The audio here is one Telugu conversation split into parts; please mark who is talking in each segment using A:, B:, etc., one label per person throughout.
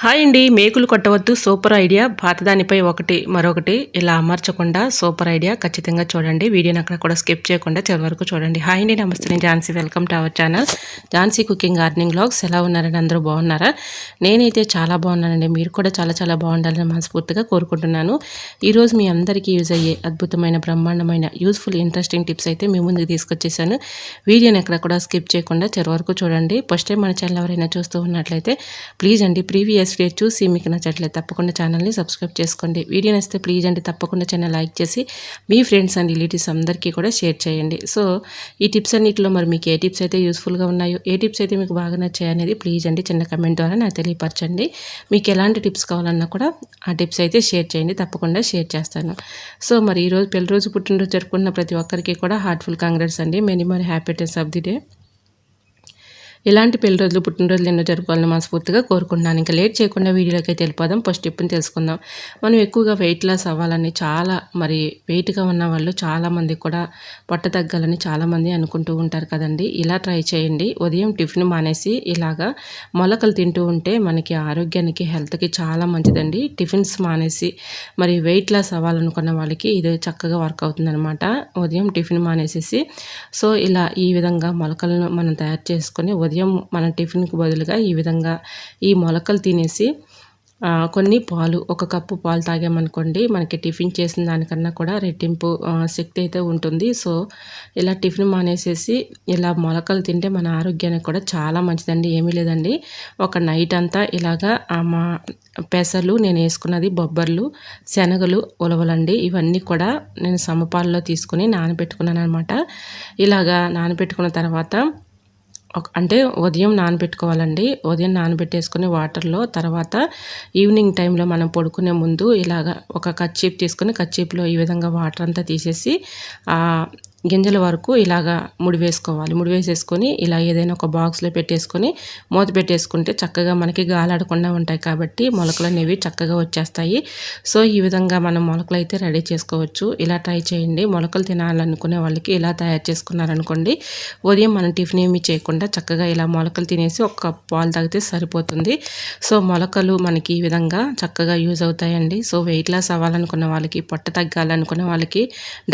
A: హాయ్ అండి. మేకులు కొట్టవద్దు సూపర్ ఐడియా. పాతదానిపై ఒకటి మరొకటి ఇలా అమర్చకుండా సూపర్ ఐడియా. ఖచ్చితంగా చూడండి. వీడియోని అక్కడ కూడా స్కిప్ చేయకుండా చివరి వరకు చూడండి. హాయ్ అండి, నమస్తే. నేను Jhansi. Welcome to our channel Jhansi cooking gardening vlogs. ఎలా ఉన్నారండి? అందరూ బాగున్నారా? నేనైతే చాలా బాగున్నానండి. మీరు కూడా చాలా చాలా బాగుండాలని మనస్ఫూర్తిగా కోరుకుంటున్నాను. ఈరోజు మీ అందరికీ యూజ్ అయ్యే అద్భుతమైన, బ్రహ్మాండమైన, యూజ్ఫుల్, ఇంట్రెస్టింగ్ టిప్స్ అయితే మీ ముందుకు తీసుకొచ్చేసాను. వీడియోని ఎక్కడ కూడా స్కిప్ చేయకుండా చివరి వరకు చూడండి. ఫస్ట్ టైం మన ఛానల్ ఎవరైనా చూస్తూ ఉన్నట్లయితే ప్లీజ్ అండి, ప్రీవియస్ డే చూసి మీకు నచ్చట్లేదు తప్పకుండా ఛానల్ని సబ్స్క్రైబ్ చేసుకోండి. వీడియో నచ్చితే ప్లీజ్ అండి తప్పకుండా ఛానల్ లైక్ చేసి మీ ఫ్రెండ్స్ అండ్ రిలేటివ్స్ అందరికీ కూడా షేర్ చేయండి. సో ఈ టిప్స్ అన్నింటిలో మరి మీకు ఏ టిప్స్ అయితే యూస్ఫుల్గా ఉన్నాయో, ఏ టిప్స్ అయితే మీకు బాగా నచ్చాయి అనేది ప్లీజ్ అండి చిన్న కమెంట్ ద్వారా నాకు తెలియపరచండి. మీకు ఎలాంటి టిప్స్ కావాలన్నా కూడా ఆ టిప్స్ అయితే షేర్ చేయండి, తప్పకుండా షేర్ చేస్తాను. సో మరి ఈరోజు పెళ్లి రోజు, పుట్టినరోజు జరుపుకున్న ప్రతి ఒక్కరికి కూడా హార్ట్ఫుల్ కాంగ్రాట్స్ అండి. Many more happiness of the day. ఇలాంటి పెళ్లి రోజులు, పుట్టినరోజులు ఎన్నో జరుపుకోవాలని మనస్ఫూర్తిగా కోరుకుంటున్నాను. ఇంకా లేట్ చేయకుండా వీడియోలోకి అయితే వెళ్ళిపోదాం. ఫస్ట్ టిప్ని తెలుసుకుందాం. మనం ఎక్కువగా వెయిట్ లాస్ అవ్వాలని, చాలా వెయిట్గా ఉన్న వాళ్ళు చాలామంది కూడా పొట్ట తగ్గాలని చాలామంది అనుకుంటూ ఉంటారు కదండి. ఇలా ట్రై చేయండి. ఉదయం టిఫిన్ మానేసి ఇలాగా మొలకలు తింటూ ఉంటే మనకి ఆరోగ్యానికి, హెల్త్కి చాలా మంచిదండి. టిఫిన్స్ మానేసి వెయిట్ లాస్ అవ్వాలనుకున్న వాళ్ళకి ఇది చక్కగా వర్క్ అవుతుందన్నమాట. ఉదయం టిఫిన్ మానేసేసి సో ఇలా ఈ విధంగా మొలకలను మనం తయారు చేసుకొని ఉదయం మన టిఫిన్కి బదులుగా ఈ విధంగా ఈ మొలకలు తినేసి కొన్ని పాలు, ఒక కప్పు పాలు తాగామనుకోండి మనకి టిఫిన్ చేసిన దానికన్నా కూడా రెట్టింపు శక్తి అయితే ఉంటుంది. సో ఇలా టిఫిన్ మానేసేసి ఇలా మొలకలు తింటే మన ఆరోగ్యానికి కూడా చాలా మంచిదండి. ఏమీ లేదండి, ఒక నైట్ అంతా ఇలాగా మా పెసలు, నేను వేసుకున్నది బొబ్బర్లు, శనగలు, ఉలవలండి, ఇవన్నీ కూడా నేను సమపాల్లో తీసుకుని నానబెట్టుకున్నాను అనమాట. ఇలాగా నానబెట్టుకున్న తర్వాత అంటే ఉదయం నానబెట్టుకోవాలండి. ఉదయం నానబెట్టేసుకుని వాటర్లో, తర్వాత ఈవినింగ్ టైంలో మనం పడుకునే ముందు ఇలాగ ఒక కర్చీప్ తీసుకొని కర్చీప్లో ఈ విధంగా వాటర్ అంతా తీసేసి గింజల వరకు ఇలాగా ముడి వేసుకోవాలి. ముడి వేసేసుకొని ఇలా ఏదైనా ఒక బాక్స్లో పెట్టేసుకొని మూత పెట్టేసుకుంటే చక్కగా మనకి గాలాడకుండా ఉంటాయి కాబట్టి మొలకలు అనేవి చక్కగా వచ్చేస్తాయి. సో ఈ విధంగా మనం మొలకలు అయితే రెడీ చేసుకోవచ్చు. ఇలా ట్రై చేయండి. మొలకలు తినాలనుకునే వాళ్ళకి ఇలా తయారు చేసుకున్నారనుకోండి, ఉదయం మనం టిఫిన్ ఏమి చేయకుండా చక్కగా ఇలా మొలకలు తినేసి ఒక కప్పు పాలు తాగితే సరిపోతుంది. సో మొలకలు మనకి ఈ విధంగా చక్కగా యూజ్ అవుతాయండి. సో వెయిట్ లాస్ అవ్వాలనుకున్న వాళ్ళకి, పొట్ట తగ్గాలనుకున్న వాళ్ళకి,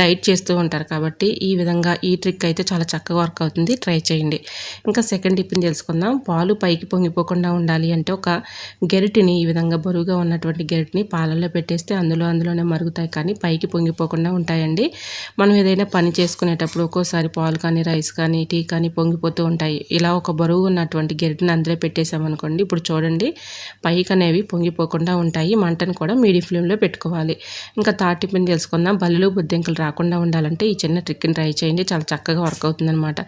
A: డైట్ చేస్తూ ఉంటారు కాబట్టి ఈ విధంగా ఈ ట్రిక్ అయితే చాలా చక్కగా వర్క్ అవుతుంది. ట్రై చేయండి. ఇంకా సెకండ్ టిప్ని తెలుసుకుందాం. పాలు పైకి పొంగిపోకుండా ఉండాలి అంటే ఒక గెరిటిని, ఈ విధంగా బరువుగా ఉన్నటువంటి గెరిటిని పాలల్లో పెట్టేస్తే అందులోనే మరుగుతాయి, కానీ పైకి పొంగిపోకుండా ఉంటాయండి. మనం ఏదైనా పని చేసుకునేటప్పుడు ఒక్కోసారి పాలు కానీ, రైస్ కానీ, టీ కానీ పొంగిపోతూ ఉంటాయి. ఇలా ఒక బరువు ఉన్నటువంటి గెరిటిని అందులో పెట్టేసామనుకోండి, ఇప్పుడు చూడండి పైకి అనేవి పొంగిపోకుండా ఉంటాయి. మంటను కూడా మీడియం ఫ్లేమ్లో పెట్టుకోవాలి. ఇంకా థర్డ్ టిప్ని తెలుసుకుందాం. బల్లులు, బొద్దింకలు రాకుండా ఉండాలంటే ఈ చిన్న ట్రిక్ని ట్రై చేయండి. చాలా చక్కగా వర్క్ అవుతుందన్నమాట.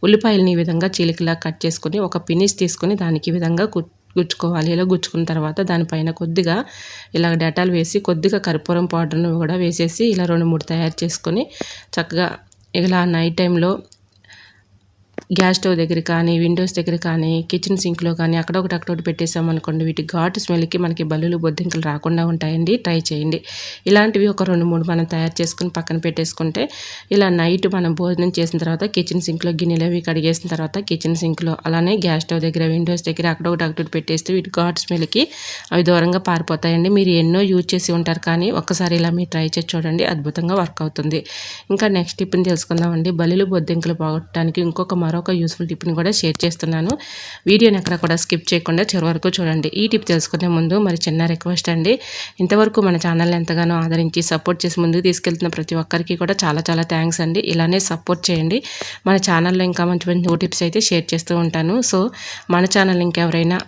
A: ఉల్లిపాయలని ఈ విధంగా చీలికలా కట్ చేసుకొని ఒక పినిస్ తీసుకొని దానికి ఈ విధంగా గుచ్చుకోవాలి. ఇలా గుచ్చుకున్న తర్వాత దానిపైన కొద్దిగా ఇలా డెటాల్ వేసి, కొద్దిగా కర్పూరం పౌడర్ను కూడా వేసేసి ఇలా 2-3 తయారు చేసుకొని చక్కగా ఇలా నైట్ టైంలో గ్యాస్ స్టవ్ దగ్గర కానీ, విండోస్ దగ్గర కానీ, కిచెన్ సింక్లో కానీ అక్కడొకటి పెట్టేసామనుకోండి, వీటి ఘాటు స్మెల్కి మనకి బల్లులు, బొద్దింకలు రాకుండా ఉంటాయండి. ట్రై చేయండి. ఇలాంటివి ఒక 2-3 మనం తయారు చేసుకుని పక్కన పెట్టేసుకుంటే ఇలా నైట్ మనం భోజనం చేసిన తర్వాత కిచెన్ సింక్లో గిన్నెలు అవి కడిగేసిన తర్వాత కిచెన్ సింక్లో, అలానే గ్యాస్ స్టవ్ దగ్గర, విండోస్ దగ్గర అక్కడొకటి పెట్టేస్తే వీటి ఘాటు స్మెల్కి అవి దూరంగా పారిపోతాయండి. మీరు ఎన్నో యూజ్ చేసి ఉంటారు, కానీ ఒక్కసారి ఇలా మీరు ట్రై చేసి చూడండి, అద్భుతంగా వర్క్ అవుతుంది. ఇంకా నెక్స్ట్ టిప్ని తెలుసుకుందామండి. బల్లులు, బొద్దింకలు పోగొట్టడానికి మరొక యూస్ఫుల్ టిప్ని కూడా షేర్ చేస్తున్నాను. వీడియోని ఎక్కడ కూడా స్కిప్ చేయకుండా చివరి వరకు చూడండి. ఈ టిప్ తెలుసుకునే ముందు చిన్న రిక్వెస్ట్ అండి, ఇంతవరకు మన ఛానల్ ఎంతగానో ఆదరించి సపోర్ట్ చేసి ముందుకు తీసుకెళ్తున్న ప్రతి ఒక్కరికి కూడా చాలా చాలా థ్యాంక్స్ అండి. ఇలానే సపోర్ట్ చేయండి. మన ఛానల్లో ఇంకా మంచి న్యూ టిప్స్ అయితే షేర్ చేస్తూ ఉంటాను. సో మన ఛానల్ ఇంకెవరైనా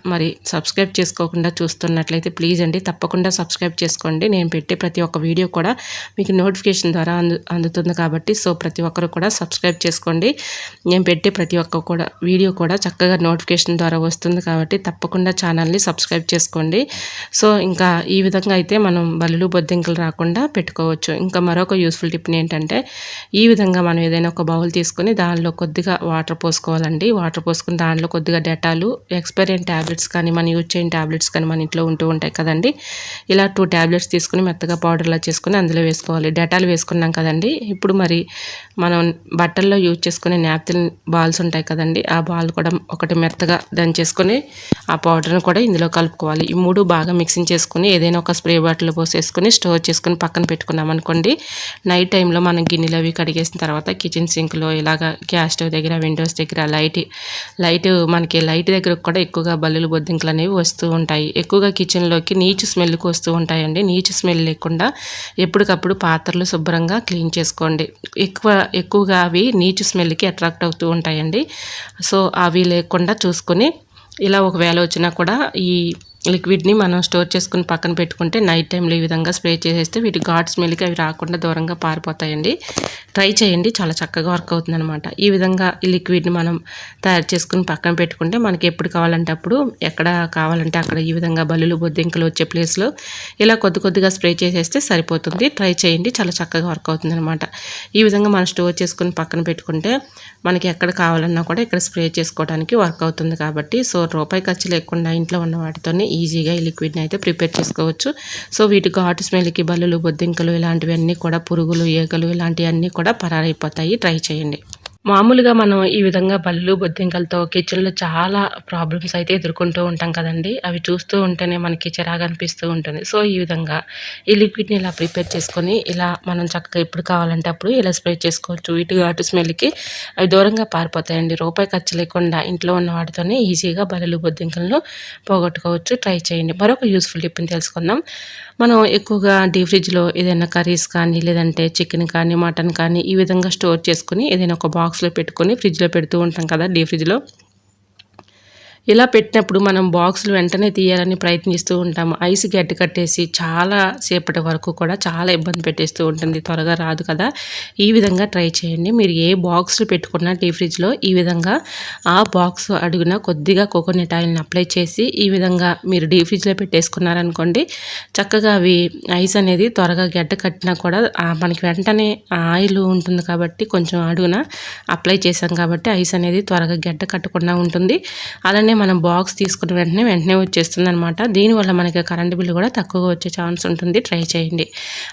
A: సబ్స్క్రైబ్ చేసుకోకుండా చూస్తున్నట్లయితే ప్లీజ్ అండి తప్పకుండా సబ్స్క్రైబ్ చేసుకోండి. నేను పెట్టే ప్రతి ఒక్క వీడియో కూడా మీకు నోటిఫికేషన్ ద్వారా అందుతుంది కాబట్టి సో ప్రతి ఒక్కరు కూడా సబ్స్క్రైబ్ చేసుకోండి. నేను పెట్టే ప్రతి ఒక్క వీడియో కూడా చక్కగా నోటిఫికేషన్ ద్వారా వస్తుంది కాబట్టి తప్పకుండా ఛానల్ని సబ్స్క్రైబ్ చేసుకోండి. సో ఇంకా ఈ విధంగా అయితే మనం బల్లులు, బొద్దింకలు రాకుండా పెట్టుకోవచ్చు. ఇంకా మరొక యూస్ఫుల్ టిప్ ఏంటంటే, ఈ విధంగా మనం ఏదైనా ఒక బౌల్ తీసుకొని దానిలో కొద్దిగా వాటర్ పోసుకోవాలండి. వాటర్ పోసుకుని దానిలో కొద్దిగా డెటాలు, ఎక్స్పైరీ అయిన ట్యాబ్లెట్స్ కానీ, మనం యూజ్ చేయని ట్యాబ్లెట్స్ కానీ మన ఇంట్లో ఉంటూ ఉంటాయి కదండి. ఇలా 2 ట్యాబ్లెట్స్ తీసుకుని మెత్తగా పౌడర్లా చేసుకుని అందులో వేసుకోవాలి. డెటాల్ వేసుకున్నాం కదండి. ఇప్పుడు మనం బట్టల్లో యూజ్ చేసుకునే నాప్కిన్ బాల్ బాల్స్ ఉంటాయి కదండి, ఆ బాల్ కూడా ఒకటి మెత్తగా దంచేసుకొని ఆ పౌడర్ని కూడా ఇందులో కలుపుకోవాలి. ఈ 3 బాగా మిక్సింగ్ చేసుకొని ఏదైనా ఒక స్ప్రే బాటిల్లో పోసేసుకొని స్టోర్ చేసుకొని పక్కన పెట్టుకున్నాం అనుకోండి, నైట్ టైంలో మనం గిన్నెలు అవి కడిగేసిన తర్వాత కిచెన్ సింక్లో ఇలాగ గ్యాస్ స్టవ్ దగ్గర, విండోస్ దగ్గర మనకి లైట్ దగ్గర కూడా ఎక్కువగా బల్లులు బొద్దింకలు అనేవి వస్తూ ఉంటాయి. ఎక్కువగా కిచెన్లోకి నీచు స్మెల్కి వస్తూ ఉంటాయండి. నీచు స్మెల్ లేకుండా ఎప్పటికప్పుడు పాత్రలు శుభ్రంగా క్లీన్ చేసుకోండి. ఎక్కువగా అవి నీచు స్మెల్కి అట్రాక్ట్ అవుతూ ఉంటాయండి. సో అవి లేకుండా చూసుకొని ఇలా ఒకవేళ వచ్చినా కూడా ఈ లిక్విడ్ని మనం స్టోర్ చేసుకుని పక్కన పెట్టుకుంటే నైట్ టైంలో ఈ విధంగా స్ప్రే చేసేస్తే వీటి ఘాట్ స్మెల్కి అవి రాకుండా దూరంగా పారిపోతాయండి. ట్రై చేయండి, చాలా చక్కగా వర్క్ అవుతుందన్నమాట. ఈ విధంగా ఈ లిక్విడ్ని మనం తయారు చేసుకుని పక్కన పెట్టుకుంటే మనకి ఎప్పుడు కావాలంటే అప్పుడు, ఎక్కడ కావాలంటే అక్కడ ఈ విధంగా బల్లులు బొద్దింకలు వచ్చే ప్లేస్లో ఇలా కొద్దిగా స్ప్రే చేసేస్తే సరిపోతుంది. ట్రై చేయండి, చాలా చక్కగా వర్క్ అవుతుందన్నమాట. ఈ విధంగా మనం స్టోర్ చేసుకుని పక్కన పెట్టుకుంటే మనకి ఎక్కడ కావాలన్నా కూడా ఇక్కడ స్ప్రే చేసుకోవడానికి వర్క్ అవుతుంది కాబట్టి, సో రూపాయి ఖర్చు లేకుండా ఇంట్లో ఉన్న వాటితోనే ఈజీగా ఈ లిక్విడ్ని అయితే ప్రిపేర్ చేసుకోవచ్చు. సో వీటి ఘాటు స్మెల్కి బల్లులు బొద్దింకలు ఇలాంటివన్నీ కూడా, పురుగులు ఈగలు ఇలాంటివన్నీ కూడా పరారైపోతాయి. ట్రై చేయండి. మామూలుగా మనం ఈ విధంగా బల్లులు బొద్దింకలతో కిచెన్లో చాలా ప్రాబ్లమ్స్ అయితే ఎదుర్కొంటూ ఉంటాం కదండి. అవి చూస్తూ ఉంటేనే మనకి చిరాగా అనిపిస్తూ ఉంటుంది. సో ఈ విధంగా ఈ లిక్విడ్ని ఇలా ప్రిపేర్ చేసుకొని ఇలా మనం చక్కగా ఎప్పుడు కావాలంటే అప్పుడు ఇలా స్ప్రే చేసుకోవచ్చు. వీటి ఘాటు స్మెల్కి అవి దూరంగా పారిపోతాయండి. రూపాయి ఖర్చు లేకుండా ఇంట్లో ఉన్న వాటితోనే ఈజీగా బల్లులు బొద్దింకలను పోగొట్టుకోవచ్చు. ట్రై చేయండి. మరొక యూస్ఫుల్ టిప్ని తెలుసుకుందాం. మనం ఎక్కువగా డీప్ ఫ్రిడ్జ్లో ఏదైనా కర్రీస్ కానీ, లేదంటే చికెన్ కానీ, మటన్ కానీ ఈ విధంగా స్టోర్ చేసుకుని ఏదైనా ఒక బాక్స్లో పెట్టుకొని ఫ్రిడ్జ్లో పెడుతూ ఉంటాం కదా డీప్ ఫ్రిడ్జ్లో. ఇలా పెట్టినప్పుడు మనం బాక్సులు వెంటనే తీయాలని ప్రయత్నిస్తూ ఉంటాము. ఐస్ గడ్డ కట్టేసి చాలా సేపటి వరకు కూడా చాలా ఇబ్బంది పెట్టేస్తూ ఉంటుంది. త్వరగా రాదు కదా. ఈ విధంగా ట్రై చేయండి. మీరు ఏ బాక్స్లు పెట్టుకున్నా డీప్ ఫ్రిడ్జ్లో ఈ విధంగా ఆ బాక్స్ అడుగున కొద్దిగా కోకోనట్ ఆయిల్ని అప్లై చేసి ఈ విధంగా మీరు డీప్ ఫ్రిడ్జ్లో పెట్టేసుకున్నారనుకోండి, చక్కగా అవి ఐస్ అనేది త్వరగా గడ్డ కట్టినా కూడా మనకి వెంటనే ఆయిల్ ఉంటుంది కాబట్టి కొంచెం అడుగున అప్లై చేసాం కాబట్టి ఐస్ అనేది త్వరగా గడ్డ కట్టకుండా ఉంటుంది. అలానే మనం బాక్స్ తీసుకున్న వెంటనే వచ్చేస్తుంది అనమాట. దీనివల్ల మనకి కరెంట్ బిల్లు కూడా తక్కువగా వచ్చే ఛాన్స్ ఉంటుంది. ట్రై చేయండి.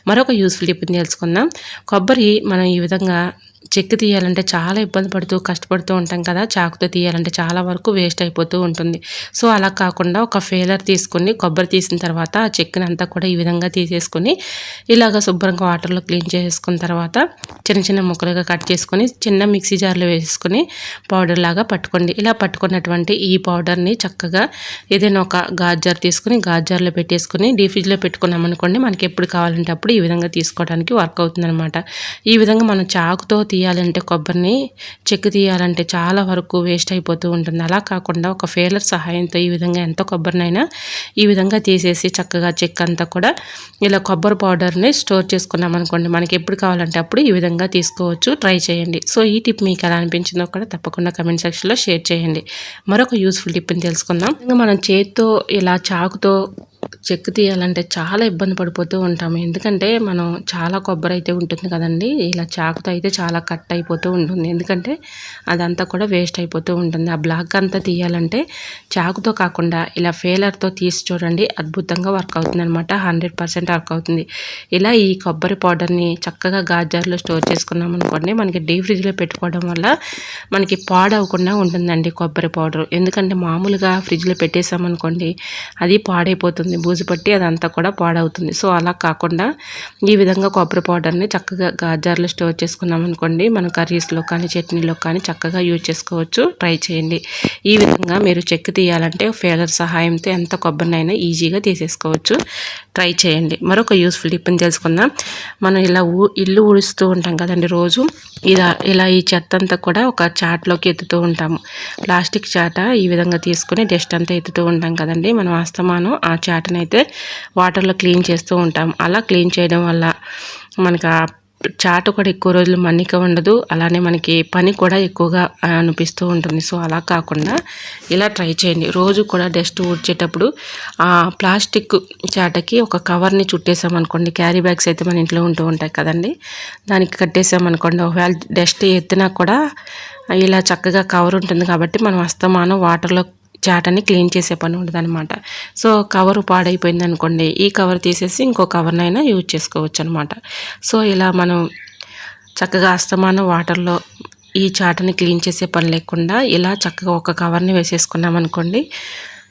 A: మరొక యూస్ఫుల్ టిప్ని తెలుసుకుందాం. కొబ్బరి మనం ఈ విధంగా చెక్కు తీయాలంటే చాలా ఇబ్బంది పడుతూ కష్టపడుతూ ఉంటాం కదా. చాకుతో తీయాలంటే చాలా వరకు వేస్ట్ అయిపోతూ ఉంటుంది. సో అలా కాకుండా ఒక ఫేలర్ తీసుకుని కొబ్బరి తీసిన తర్వాత ఆ చెక్కుని అంతా కూడా ఈ విధంగా తీసేసుకొని ఇలాగ శుభ్రంగా వాటర్లో క్లీన్ చేసుకున్న తర్వాత చిన్న చిన్న ముక్కలుగా కట్ చేసుకొని చిన్న మిక్సీ జార్లో వేసుకొని పౌడర్ లాగా పట్టుకోండి. ఇలా పట్టుకున్నటువంటి ఈ పౌడర్ని చక్కగా ఏదైనా ఒక గాజర్ తీసుకుని గాజర్లో పెట్టేసుకుని డీప్ ఫ్రిడ్జ్లో పెట్టుకున్నాం అనుకోండి, మనకి ఎప్పుడు కావాలంటే అప్పుడు ఈ విధంగా తీసుకోవడానికి వర్క్ అవుతుందన్నమాట. ఈ విధంగా మనం చాకుతో తీయాలంటే కొబ్బరిని చెక్కు తీయాలంటే చాలా వరకు వేస్ట్ అయిపోతూ ఉంటుంది. అలా కాకుండా ఒక ఫేలర్ సహాయంతో ఈ విధంగా ఎంత కొబ్బరినైనా ఈ విధంగా తీసేసి చక్కగా చెక్కు అంతా కూడా ఇలా కొబ్బరి పౌడర్ని స్టోర్ చేసుకున్నాం అనుకోండి, మనకి ఎప్పుడు కావాలంటే అప్పుడు ఈ విధంగా తీసుకోవచ్చు. ట్రై చేయండి. సో ఈ టిప్ మీకు ఎలా అనిపించిందో కూడా తప్పకుండా కమెంట్ సెక్షన్లో షేర్ చేయండి. మరొక యూస్ఫుల్ టిప్ని తెలుసుకుందాం. ఇంకా మనం చేత్తో ఇలా చాకుతో చెక్కు తీయాలంటే చాలా ఇబ్బంది పడిపోతూ ఉంటాము. ఎందుకంటే మనం చాలా కొబ్బరి అయితే ఉంటుంది కదండి, ఇలా చాకుతో అయితే చాలా కట్ అయిపోతూ ఉంటుంది. ఎందుకంటే అదంతా కూడా వేస్ట్ అయిపోతూ ఉంటుంది. ఆ బ్లాక్ అంతా తీయాలంటే చాకుతో కాకుండా ఇలా ఫేలర్తో తీసి చూడండి, అద్భుతంగా వర్క్ అవుతుంది అనమాట. 100% వర్క్ అవుతుంది. ఇలా ఈ కొబ్బరి పౌడర్ని చక్కగా గాజర్లో స్టోర్ చేసుకున్నాం అనుకోండి, మనకి డీప్ ఫ్రిడ్జ్లో పెట్టుకోవడం వల్ల మనకి పాడవకుండా ఉంటుందండి కొబ్బరి పౌడర్. ఎందుకంటే మామూలుగా ఫ్రిడ్జ్లో పెట్టేసామనుకోండి అది పాడైపోతుంది, బూజు పట్టి అదంతా కూడా పాడవుతుంది. సో అలా కాకుండా ఈ విధంగా కొబ్బరి పౌడర్ని చక్కగా గాజర్లో స్టోర్ చేసుకున్నాం అనుకోండి, మన కర్రీస్లో కానీ చట్నీలో కానీ చక్కగా యూజ్ చేసుకోవచ్చు. ట్రై చేయండి. ఈ విధంగా మీరు చెక్కు తీయాలంటే ఫేలర్ సహాయంతో ఎంత కొబ్బరినైనా ఈజీగా తీసేసుకోవచ్చు. ట్రై చేయండి. మరొక యూస్ఫుల్ టిప్ని తెలుసుకుందాం. మనం ఇలా ఇల్లు ఊడుస్తూ ఉంటాం కదండి రోజు, ఇలా ఈ చెత్త అంతా కూడా ఒక చాట్లోకి ఎత్తుతూ ఉంటాము. ప్లాస్టిక్ చాట ఈ విధంగా తీసుకుని డస్ట్ అంతా ఎత్తుతూ ఉంటాం కదండి. మనం అస్తమానం ఆ చాటని అయితే వాటర్లో క్లీన్ చేస్తూ ఉంటాం. అలా క్లీన్ చేయడం వల్ల మనకు ఆ చాట కూడా ఎక్కువ రోజులు మన్నిక ఉండదు. అలానే మనకి పని కూడా ఎక్కువగా అనిపిస్తూ ఉంటుంది. సో అలా కాకుండా ఇలా ట్రై చేయండి. రోజు కూడా డస్ట్ ఊడ్చేటప్పుడు ఆ ప్లాస్టిక్ చాటకి ఒక కవర్ని చుట్టేసామనుకోండి, క్యారీ బ్యాగ్స్ అయితే మన ఇంట్లో ఉంటూ ఉంటాయి కదండి, దానికి కట్టేసామనుకోండి, ఒకవేళ డస్ట్ ఎత్తినా కూడా ఇలా చక్కగా కవర్ ఉంటుంది కాబట్టి మనం అస్తమానం వాటర్లో చాటని క్లీన్ చేసే పని ఉండదు అనమాట. సో కవర్ పాడైపోయింది అనుకోండి, ఈ కవర్ తీసేసి ఇంకో కవర్నైనా యూజ్ చేసుకోవచ్చు అనమాట. సో ఇలా మనం చక్కగా అస్తమానం వాటర్లో ఈ చాటని క్లీన్ చేసే పని లేకుండా ఇలా చక్కగా ఒక కవర్ని వేసేసుకున్నాం అనుకోండి,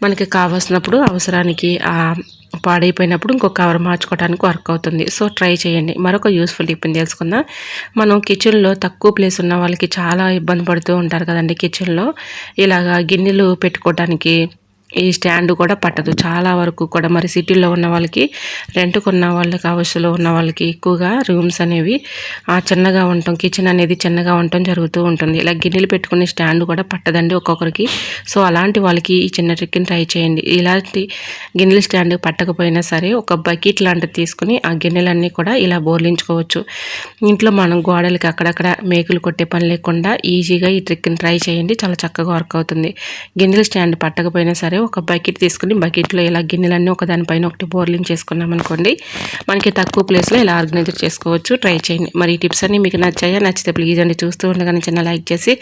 A: మనకి కావాల్సినప్పుడు అవసరానికి పాడైపోయినప్పుడు ఇంకో కవర్ మార్చుకోవడానికి వర్క్ అవుతుంది. సో ట్రై చేయండి. మరొక యూస్ఫుల్ టిప్ని తెలుసుకుందాం. మనం కిచెన్లో తక్కువ ప్లేస్ ఉన్న వాళ్ళకి చాలా ఇబ్బంది పడుతూ ఉంటారు కదండి. కిచెన్లో ఇలాగా గిన్నెలు పెట్టుకోవడానికి ఈ స్టాండ్ కూడా పట్టదు చాలా వరకు కూడా. మరి సిటీలో ఉన్న వాళ్ళకి, రెంట్కున్న వాళ్ళకి, హౌస్లో ఉన్న వాళ్ళకి ఎక్కువగా రూమ్స్ అనేవి చిన్నగా ఉండటం, కిచెన్ అనేది చిన్నగా ఉండటం జరుగుతూ ఉంటుంది. ఇలా గిన్నెలు పెట్టుకునే స్టాండ్ కూడా పట్టదండి ఒక్కొక్కరికి. సో అలాంటి వాళ్ళకి ఈ చిన్న ట్రిక్ని ట్రై చేయండి. ఇలాంటి గిన్నెల స్టాండ్ పట్టకపోయినా సరే ఒక బకెట్ లాంటిది తీసుకుని ఆ గిన్నెలన్నీ కూడా ఇలా బోర్లించుకోవచ్చు. ఇంట్లో మనం గోడలకి అక్కడక్కడ మేకులు కొట్టే పని లేకుండా ఈజీగా ఈ ట్రిక్ని ట్రై చేయండి. చాలా చక్కగా వర్క్ అవుతుంది. గిన్నెల స్టాండ్ పట్టకపోయినా సరే ఒక బకెట్ తీసుకుని బకెట్లో ఇలా గిన్నెలన్నీ ఒకదానిపైన ఒకటి బోర్లింగ్ చేసుకున్నాం అనుకోండి, మనకి తక్కువ ప్లేస్లో ఇలా ఆర్గనైజ్ చేసుకోవచ్చు. ట్రై చేయండి. మరి ఈ టిప్స్ అన్నీ మీకు నచ్చాయా? నచ్చితే ప్లీజ్ అండి చూస్తూ ఉండగానే చిన్న లైక్ చేసి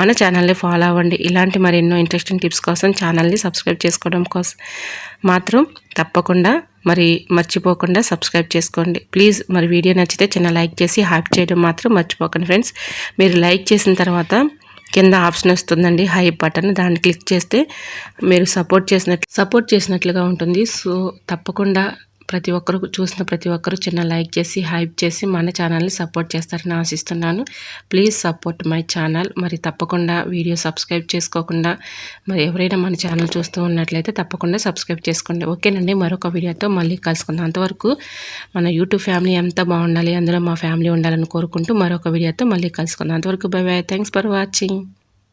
A: మన ఛానల్ని ఫాలో అవ్వండి. ఇలాంటి మరెన్నో ఇంట్రెస్టింగ్ టిప్స్ కోసం ఛానల్ని సబ్స్క్రైబ్ చేసుకోవడం కోసం మాత్రం తప్పకుండా మర్చిపోకుండా సబ్స్క్రైబ్ చేసుకోండి ప్లీజ్. మరి వీడియో నచ్చితే చిన్న లైక్ చేసి హైప్ చేయడం మాత్రం మర్చిపోకండి ఫ్రెండ్స్. మీరు లైక్ చేసిన తర్వాత కింద ఆప్షన్ వస్తుందండి, హైప్ బటన్. దాన్ని క్లిక్ చేస్తే మీరు సపోర్ట్ చేసినట్లుగా ఉంటుంది. సో తప్పకుండా ప్రతి ఒక్కరు చిన్న లైక్ చేసి హైప్ చేసి మన ఛానల్ని సపోర్ట్ చేస్తారని ఆశిస్తున్నాను. Please support my channel. మరి తప్పకుండా వీడియో సబ్స్క్రైబ్ చేసుకోకుండా మరి ఎవరైనా మన ఛానల్ చూస్తూ ఉన్నట్లయితే తప్పకుండా సబ్స్క్రైబ్ చేసుకోండి. ఓకేనండి, మరొక వీడియోతో మళ్ళీ కలుసుకుందాం. అంతవరకు మన యూట్యూబ్ ఫ్యామిలీ అంతా బాగుండాలి, అందులో మా ఫ్యామిలీ ఉండాలని కోరుకుంటూ మరొక వీడియోతో మళ్ళీ కలుసుకుందాం. అంతవరకు by by. Thanks for watching.